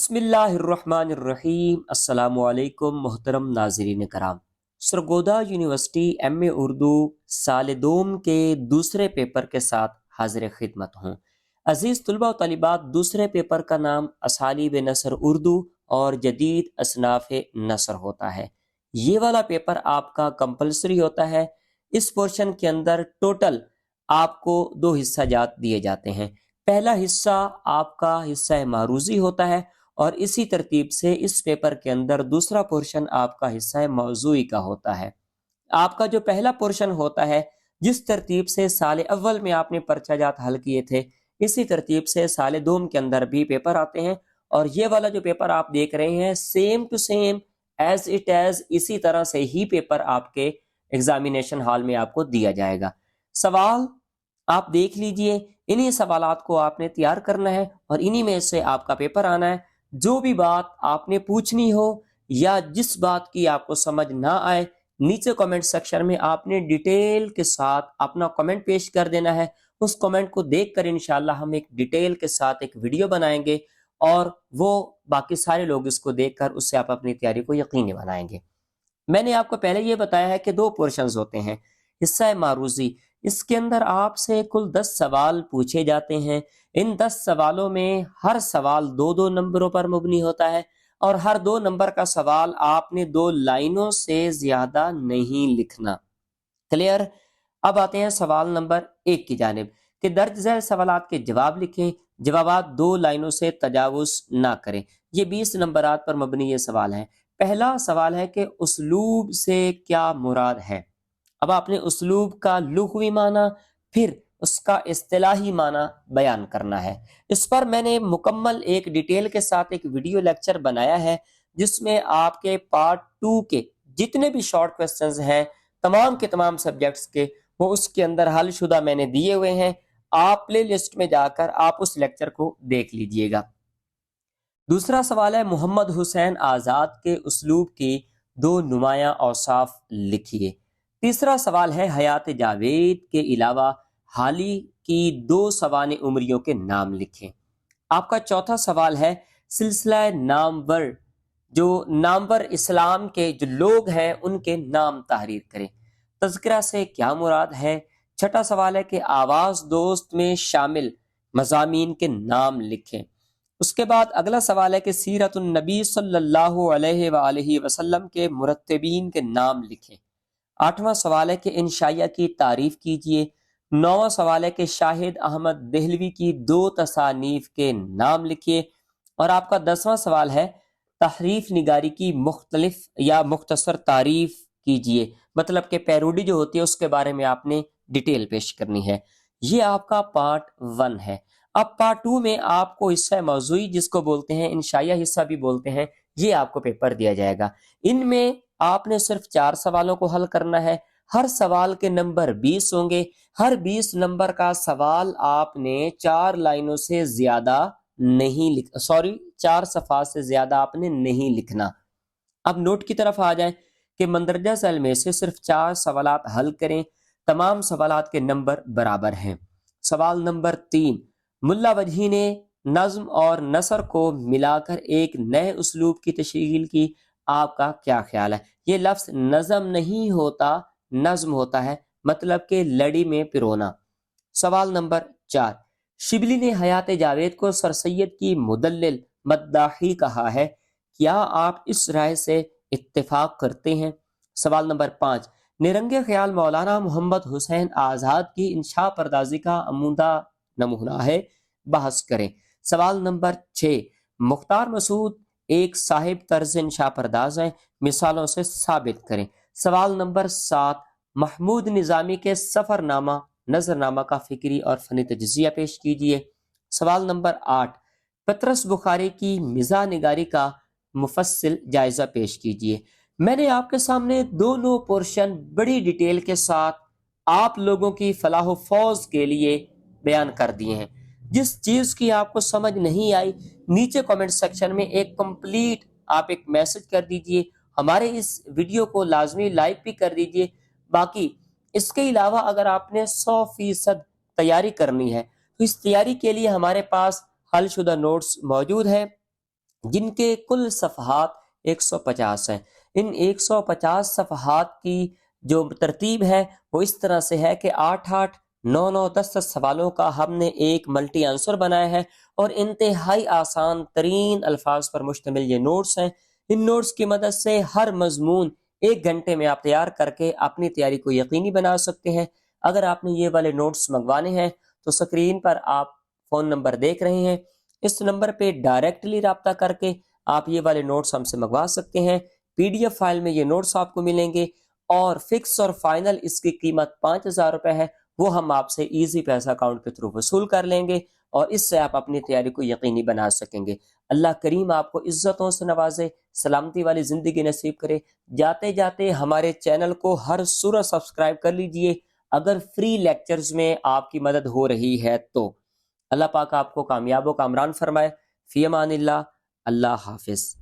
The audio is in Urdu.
بسم اللہ الرحمن الرحیم۔ السلام علیکم محترم ناظرین کرام۔ سرگودا یونیورسٹی ایم اے اردو سال دوم کے دوسرے پیپر کے ساتھ حاضر خدمت ہوں۔ عزیز طلباء و طالبات، دوسرے پیپر کا نام اسالیب نثر اردو اور جدید اصناف نثر ہوتا ہے۔ یہ والا پیپر آپ کا کمپلسری ہوتا ہے۔ اس پورشن کے اندر ٹوٹل آپ کو 2 حصہ جات دیے جاتے ہیں۔ پہلا حصہ آپ کا حصہ معروضی ہوتا ہے اور اسی ترتیب سے اس پیپر کے اندر دوسرا پورشن آپ کا حصہ موضوعی کا ہوتا ہے۔ آپ کا جو پہلا پورشن ہوتا ہے، جس ترتیب سے سال اول میں آپ نے پرچہ جات حل کیے تھے، اسی ترتیب سے سال دوم کے اندر بھی پیپر آتے ہیں، اور یہ والا جو پیپر آپ دیکھ رہے ہیں same to same as it is اسی طرح سے ہی پیپر آپ کے ایگزامینیشن ہال میں آپ کو دیا جائے گا۔ سوال آپ دیکھ لیجئے، انہی سوالات کو آپ نے تیار کرنا ہے اور انہی میں سے آپ کا پیپر آنا ہے۔ جو بھی بات آپ نے پوچھنی ہو یا جس بات کی آپ کو سمجھ نہ آئے، نیچے کمنٹ سیکشن میں آپ نے ڈیٹیل کے ساتھ اپنا کمنٹ پیش کر دینا ہے۔ اس کمنٹ کو دیکھ کر انشاءاللہ ہم ایک ڈیٹیل کے ساتھ ایک ویڈیو بنائیں گے اور وہ باقی سارے لوگ اس کو دیکھ کر اس سے آپ اپنی تیاری کو یقینی بنائیں گے۔ میں نے آپ کو پہلے یہ بتایا ہے کہ 2 پورشنز ہوتے ہیں۔ حصہ معروضی، اس کے اندر آپ سے کل 10 سوال پوچھے جاتے ہیں۔ ان 10 سوالوں میں ہر سوال 2 نمبروں پر مبنی ہوتا ہے اور ہر 2 نمبر کا سوال آپ نے 2 لائنوں سے زیادہ نہیں لکھنا۔ کلیئر؟ اب آتے ہیں سوال نمبر 1 کی جانب کہ درج ذیل سوالات کے جواب لکھیں، جوابات 2 لائنوں سے تجاوز نہ کریں۔ یہ 20 نمبرات پر مبنی یہ سوال ہے۔ پہلا سوال ہے کہ اسلوب سے کیا مراد ہے؟ اب آپ نے اسلوب کا لغوی معنی پھر اس کا اصطلاحی معنی بیان کرنا ہے۔ اس پر میں نے مکمل ایک ڈیٹیل کے ساتھ ایک ویڈیو لیکچر بنایا ہے، جس میں آپ کے پارٹ 2 کے جتنے بھی شارٹ کوسچنز ہیں تمام کے تمام سبجیکٹس کے، وہ اس کے اندر حل شدہ میں نے دیے ہوئے ہیں۔ آپ پلے لسٹ میں جا کر آپ اس لیکچر کو دیکھ لیجئے گا۔ دوسرا سوال ہے محمد حسین آزاد کے اسلوب کی 2 نمایاں اوصاف لکھیے۔ تیسرا سوال ہے حیات جاوید کے علاوہ حالی کی 2 سوانح عمریوں کے نام لکھیں۔ آپ کا چوتھا سوال ہے سلسلہ نامور، جو نامور اسلام کے جو لوگ ہیں ان کے نام تحریر کریں۔ تذکرہ سے کیا مراد ہے؟ چھٹا سوال ہے کہ آواز دوست میں شامل مضامین کے نام لکھیں۔ اس کے بعد اگلا سوال ہے کہ سیرت النبی صلی اللہ علیہ وآلہ وسلم کے مرتبین کے نام لکھیں۔ 8واں سوال ہے کہ انشائیہ کی تعریف کیجئے۔ 9واں سوال ہے کہ شاہد احمد دہلوی کی 2 تصانیف کے نام لکھیے۔ اور آپ کا 10واں سوال ہے تحریف نگاری کی مختلف یا مختصر تعریف کیجئے، مطلب کہ پیروڈی جو ہوتی ہے اس کے بارے میں آپ نے ڈیٹیل پیش کرنی ہے۔ یہ آپ کا پارٹ 1 ہے۔ اب پارٹ 2 میں آپ کو حصہ موضوعی جس کو بولتے ہیں، انشائیہ حصہ بھی بولتے ہیں، یہ آپ کو پیپر دیا جائے گا۔ ان میں آپ نے صرف 4 سوالوں کو حل کرنا ہے۔ ہر سوال کے نمبر 20 ہوں گے۔ ہر 20 نمبر کا سوال آپ نے 4 لائنوں سے زیادہ نہیں 4 صفحات سے زیادہ آپ نے نہیں لکھنا۔ اب نوٹ کی طرف آ جائیں کہ مندرجہ ذیل میں سے صرف 4 سوالات حل کریں۔ تمام سوالات کے نمبر برابر ہیں۔ سوال نمبر 3، ملا وجہی نے نظم اور نثر کو ملا کر ایک نئے اسلوب کی تشکیل کی، آپ کا کیا خیال ہے؟ یہ لفظ نظم نہیں ہوتا، نظم ہوتا ہے، مطلب کہ لڑی میں پرونا۔ سوال نمبر 4، شبلی نے حیات جاوید کو سر سید کی مدلل مداحی کہا ہے، کیا آپ اس رائے سے اتفاق کرتے ہیں؟ سوال نمبر 5، نیرنگ خیال مولانا محمد حسین آزاد کی انشاء پردازی کا عمدہ نمونہ ہے، بحث کریں۔ سوال نمبر 6، مختار مسعود ایک صاحب طرز انشاء پرداز ہیں، مثالوں سے ثابت کریں۔ سوال نمبر 7، محمود نظامی کے سفر نامہ نظر نامہ کا فکری اور فنی تجزیہ پیش کیجیے۔ سوال نمبر 8، پطرس بخاری کی مزاح نگاری کا مفصل جائزہ پیش کیجیے۔ میں نے آپ کے سامنے دونوں پورشن بڑی ڈیٹیل کے ساتھ آپ لوگوں کی فلاح و فوز کے لیے بیان کر دیے ہیں۔ جس چیز کی آپ کو سمجھ نہیں آئی، نیچے کمنٹ سیکشن میں ایک کمپلیٹ آپ ایک میسج کر دیجئے۔ ہمارے اس ویڈیو کو لازمی لائک بھی کر دیجئے۔ باقی اس کے علاوہ اگر آپ نے 100% تیاری کرنی ہے تو اس تیاری کے لیے ہمارے پاس حل شدہ نوٹس موجود ہیں۔ جن کے کل صفحات 150 ہیں۔ ان 150 صفحات کی جو ترتیب ہے وہ اس طرح سے ہے کہ 8 9 10 سوالوں کا ہم نے ایک ملٹی آنسر بنایا ہے، اور انتہائی آسان ترین الفاظ پر مشتمل یہ نوٹس ہیں۔ ان نوٹس کی مدد سے ہر مضمون 1 گھنٹے میں آپ تیار کر کے اپنی تیاری کو یقینی بنا سکتے ہیں۔ اگر آپ نے یہ والے نوٹس منگوانے ہیں تو سکرین پر آپ فون نمبر دیکھ رہے ہیں، اس نمبر پہ ڈائریکٹلی رابطہ کر کے آپ یہ والے نوٹس ہم سے منگوا سکتے ہیں۔ PDF فائل میں یہ نوٹس آپ کو ملیں گے، اور فکس اور فائنل اس کی قیمت 5000 روپے ہے، وہ ہم آپ سے ایزی پیسہ اکاؤنٹ کے تھرو وصول کر لیں گے، اور اس سے آپ اپنی تیاری کو یقینی بنا سکیں گے۔ اللہ کریم آپ کو عزتوں سے نوازے، سلامتی والی زندگی نصیب کرے۔ جاتے جاتے ہمارے چینل کو ہر صورت سبسکرائب کر لیجئے، اگر فری لیکچرز میں آپ کی مدد ہو رہی ہے تو۔ اللہ پاک آپ کو کامیاب و کامران فرمائے۔ فی امان اللہ۔ اللہ حافظ۔